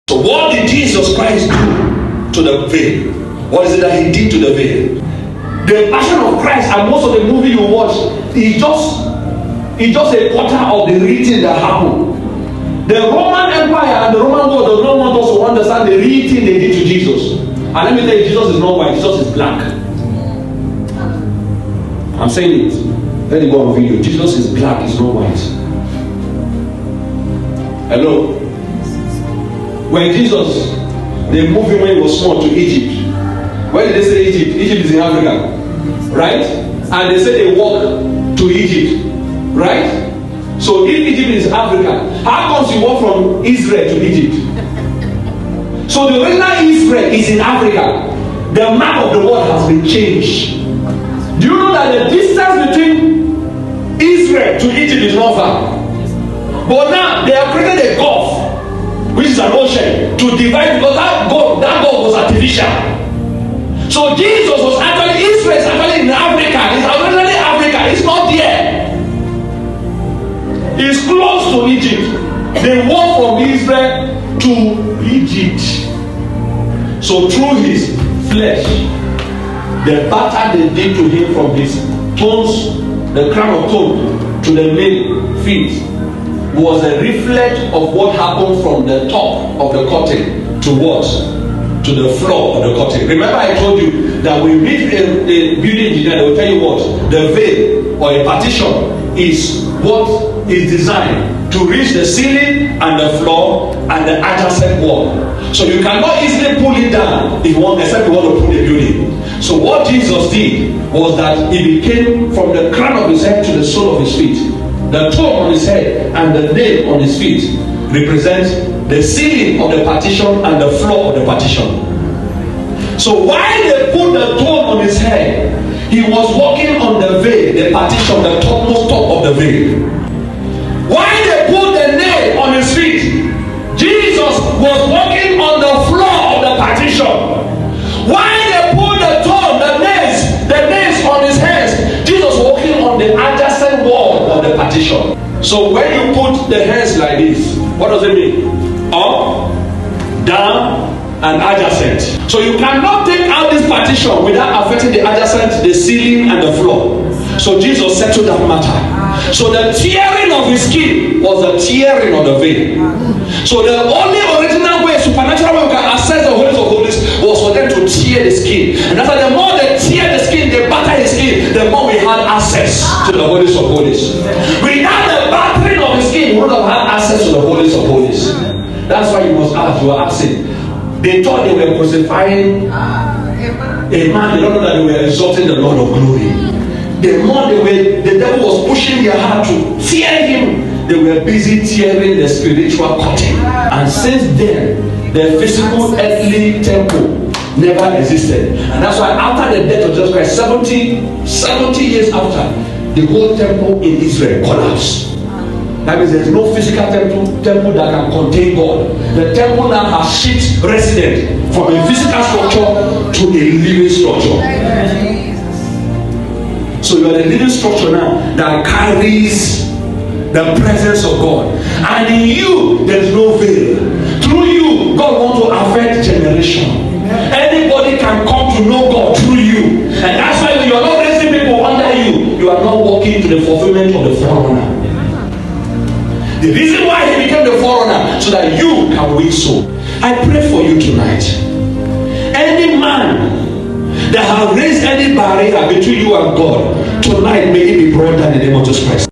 So what did Jesus Christ do to the veil? What is it that he did to the veil? The Passion of Christ and most of the movie you watch is just a quarter of the real thing that happened. The Roman Empire and the Roman world does not want us to understand the real thing they did to Jesus. And let me tell you, Jesus is not white, Jesus is black. I'm saying it. Let me go on video. Jesus is black, he's not white. Hello? When Jesus, they moved him when he was small to Egypt. Where did they say Egypt? Egypt is in Africa. Right? And they said they walk to Egypt. Right? So if Egypt is Africa, how comes you walk from Israel to Egypt? So the original Israel is in Africa. The map of the world has been changed. Do you know that the distance between Israel to Egypt is not far? But now they have created a gulf, which is an ocean, to divide, because that gulf was artificial. So Jesus was actually, Israel is actually in Africa. It's originally Africa. It's not there. It's close to Egypt. They walked from Israel to Egypt. So through his flesh, the batter they did to him from his toes, the crown of thorns, to the main feet, was a reflex of what happened from the top of the curtain to what? To the floor of the curtain. Remember I told you that we meet a building engineer, they will tell you what? The veil or a partition is what is designed to reach the ceiling and the floor and the adjacent wall. So you cannot easily pull it down if you want, except you want to put a building. So what Jesus did was that he became from the crown of his head to the sole of his feet. The toe on his head and the nail on his feet represents the ceiling of the partition and the floor of the partition. So while they put the toe on his head, he was walking on the veil, the partition, the topmost top of the veil. While they put the nail on his feet, Jesus was walking on the floor of the partition. While they put the toe, the nails on his hands, Jesus was walking on the adjacent wall of the partition. So when you put the hands like this, what does it mean? Up, down, and adjacent. So you cannot take out this partition without affecting the adjacent, the ceiling, and the floor. So Jesus settled that matter. So the tearing of his skin was the tearing of the veil. So the only original way, supernatural way we can access the holies of holies was for them to tear the skin. And that's why the more they tear the skin, they batter his skin, the more we had access to the holies of holies. Without the battering of his skin, we would have had access to the holies of holies. That's why you must ask, you are asking. They thought they were crucifying a man. They don't know that they were exalting the Lord of glory. The more the devil was pushing their heart to tear him, they were busy tearing the spiritual curtain. And since then, the physical earthly temple never existed. And that's why after the death of Jesus Christ, 70 years after, the whole temple in Israel collapsed. That means there's no physical temple that can contain God. The temple now has shifted resident from a physical structure to a living structure. So you are the living structure now that carries the presence of God. And in you, there is no veil. Through you, God wants to affect generation. Anybody can come to know God through you. And that's why when you are not raising people under you, you are not walking to the fulfillment of the forerunner. The reason why he became the forerunner, so that you can win soul. I pray for you tonight. Any man that has raised any barrier between you and God, tonight may it be brought down in the name of Jesus Christ.